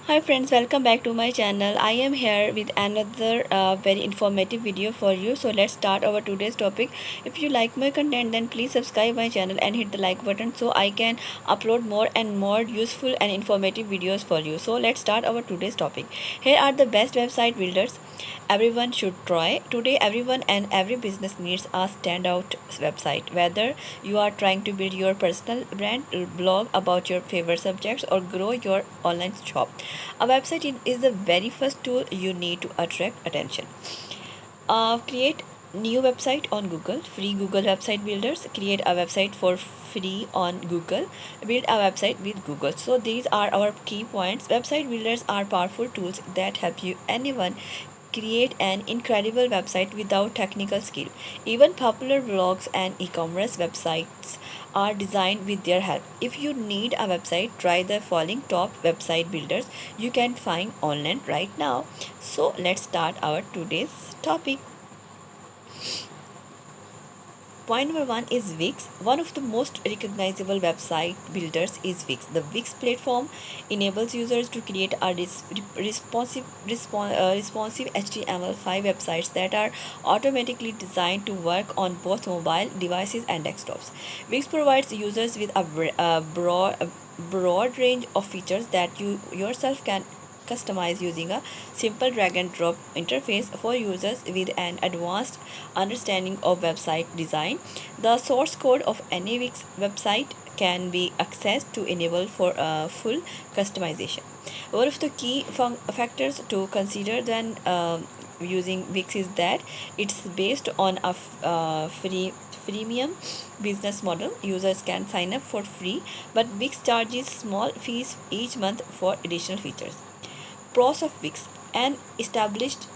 Hi friends, welcome back to my channel. I am here with another very informative video for you. So let's start our today's topic. If you like my content, then please subscribe my channel and hit the like button so I can upload more and more useful and informative videos for you. So let's start our today's topic. Here are the best website builders everyone should try. Today everyone and every business needs a standout website. Whether you are trying to build your personal brand, blog about your favorite subjects, or grow your online shop, a website is the very first tool you need to attract attention. Create new website on Google. Free Google website builders. Create a website for free on Google. Build a website with Google. So these are our key points. Website builders are powerful tools that help you anyone create an incredible website without technical skill. Even popular blogs and e-commerce websites are designed with their help. If you need a website, try the following top website builders you can find online right now. So let's start our today's topic. Point number one is Wix. One of the most recognizable website builders is Wix. The Wix platform enables users to create a responsive HTML5 websites that are automatically designed to work on both mobile devices and desktops. Wix provides users with a broad range of features that you yourself can customize using a simple drag and drop interface. For users with an advanced understanding of website design, the source code of any Wix website can be accessed to enable for full customization. One of the key factors to consider when using Wix is that it's based on a freemium business model. Users can sign up for free, but Wix charges small fees each month for additional features. Pros of Wix: an established,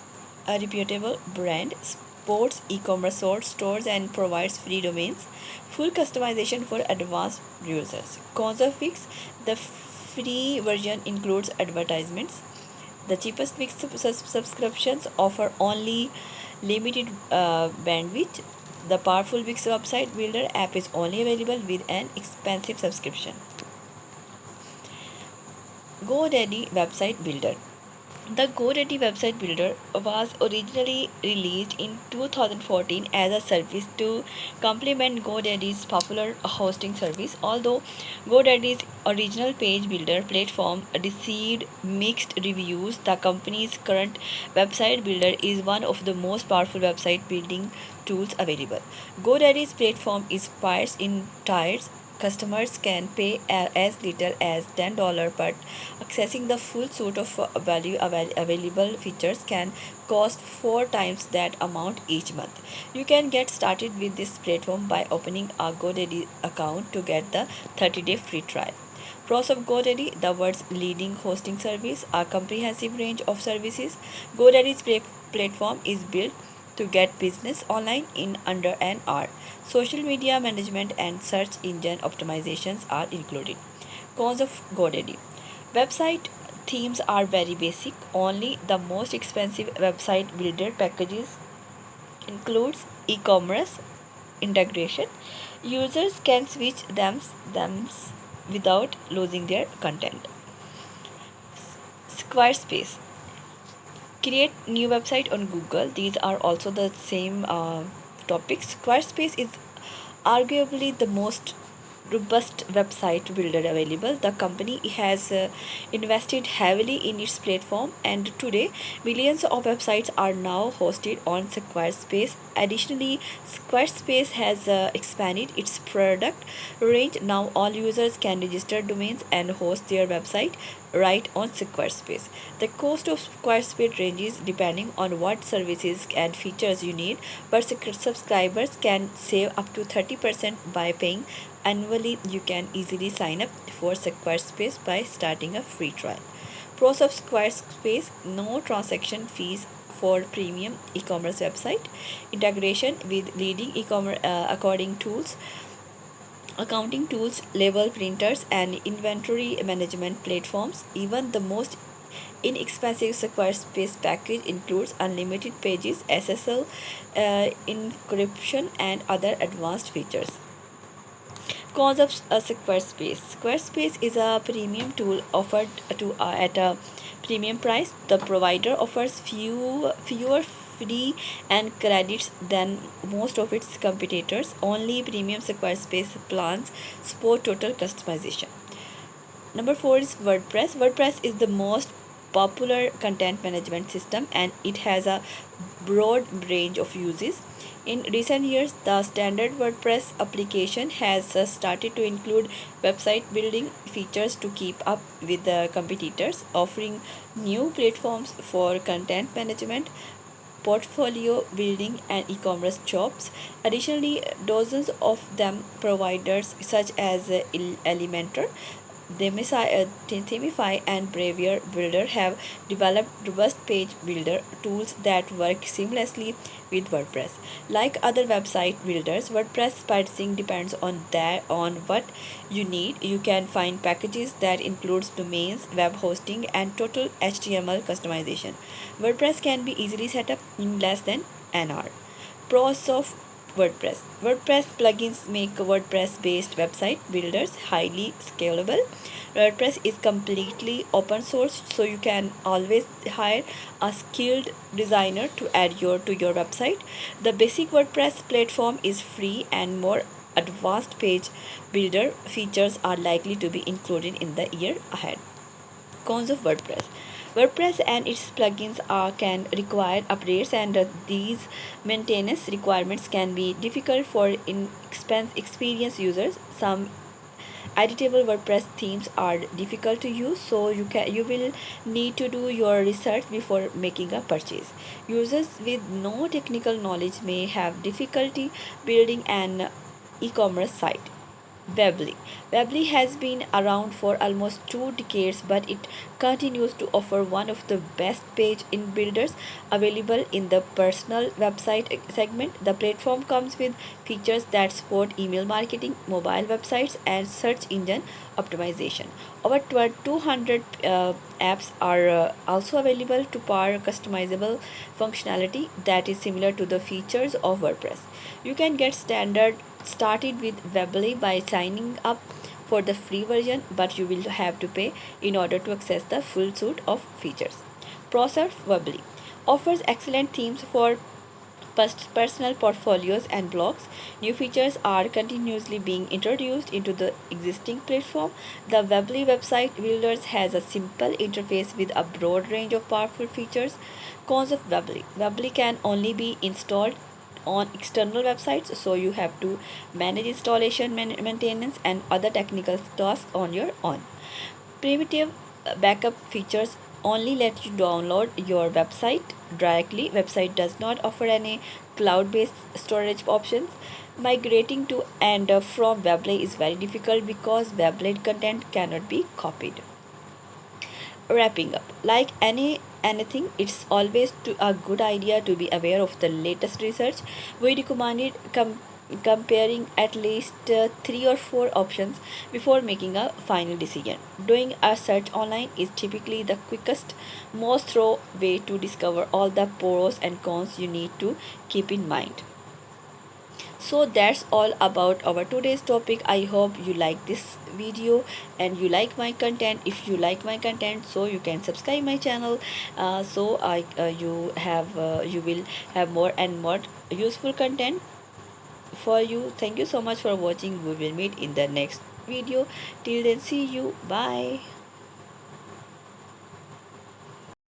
a reputable brand, supports e-commerce stores and provides free domains, full customization for advanced users. Cons of Wix: the free version includes advertisements. The cheapest Wix subscriptions offer only limited bandwidth. The powerful Wix website builder app is only available with an expensive subscription. GoDaddy website builder. The GoDaddy website builder was originally released in 2014 as a service to complement GoDaddy's popular hosting service. Although GoDaddy's original page builder platform received mixed reviews, the company's current website builder is one of the most powerful website building tools available. GoDaddy's platform is priced in tiers. Customers can pay as little as $10, but accessing the full suite of available features can cost 4 times that amount each month. You can get started with this platform by opening a GoDaddy account to get the 30-day free trial. Pros of GoDaddy: the world's leading hosting service, a comprehensive range of services. GoDaddy's platform is built to get business online in under an hour. Social media management and search engine optimizations are included. Cons of GoDaddy: website themes are very basic. Only the most expensive website builder packages includes e-commerce integration. Users can switch them without losing their content. Squarespace: create new website on Google. These are also the same topics. Squarespace is arguably the most robust website builder available. The company has invested heavily in its platform, and today millions of websites are now hosted on Squarespace. Additionally, Squarespace has expanded its product range. Now all users can register domains and host their website right on Squarespace. The cost of Squarespace ranges depending on what services and features you need, but subscribers can save up to 30% by paying annually. You can easily sign up for Squarespace by starting a free trial. Pros of Squarespace: no transaction fees for premium e-commerce website, integration with leading e-commerce according tools, accounting tools, label printers, and inventory management platforms. Even the most inexpensive Squarespace package includes unlimited pages, SSL encryption, and other advanced features. Cons of Squarespace. Squarespace is a premium tool offered to at a premium price. The provider offers fewer free and credits than most of its competitors. Only premium Squarespace plans support total customization. Number four is WordPress. WordPress is the most popular content management system and it has a broad range of uses. In recent years, the standard WordPress application has started to include website building features to keep up with the competitors, offering new platforms for content management, portfolio building, and e-commerce jobs. Additionally, dozens of them providers such as Elementor, Themify and Bravier Builder have developed robust page builder tools that work seamlessly with WordPress. Like other website builders, WordPress pricing depends on what you need. You can find packages that includes domains, web hosting, and total HTML customization. WordPress can be easily set up in less than an hour. Pros of WordPress. WordPress plugins make WordPress based website builders highly scalable. WordPress is completely open source, so you can always hire a skilled designer to add to your website. The basic WordPress platform is free and more advanced page builder features are likely to be included in the year ahead. Cons of WordPress. WordPress and its plugins can require updates, and these maintenance requirements can be difficult for experienced users. Some editable WordPress themes are difficult to use, so you will need to do your research before making a purchase. Users with no technical knowledge may have difficulty building an e-commerce site. Weebly. Weebly has been around for almost 2 decades, but it continues to offer one of the best page in builders available in the personal website segment. The platform comes with features that support email marketing, mobile websites, and search engine optimization. Over 200 apps are also available to power customizable functionality that is similar to the features of WordPress. You can get standard started with Weebly by signing up for the free version, but you will have to pay in order to access the full suite of features. Pros of Weebly offers excellent themes for personal portfolios and blogs. New features are continuously being introduced into the existing platform. The Weebly website builders has a simple interface with a broad range of powerful features. Cons of Weebly. Weebly can only be installed on external websites, so you have to manage installation, maintenance, and other technical tasks on your own. Primitive backup features only let you download your website directly. Website does not offer any cloud-based storage options. Migrating to and from Weebly is very difficult because Weebly content cannot be copied. Wrapping up, like anything, it's always a good idea to be aware of the latest research. We recommended comparing at least 3 or 4 options before making a final decision. Doing a search online is typically the quickest, most thorough way to discover all the pros and cons you need to keep in mind. So that's all about our today's topic. I hope you like this video and you like my content. If you like my content, so you can subscribe my channel, so I you will have more and more useful content for you. Thank you so much for watching. We will meet in the next video. Till then, see you. Bye.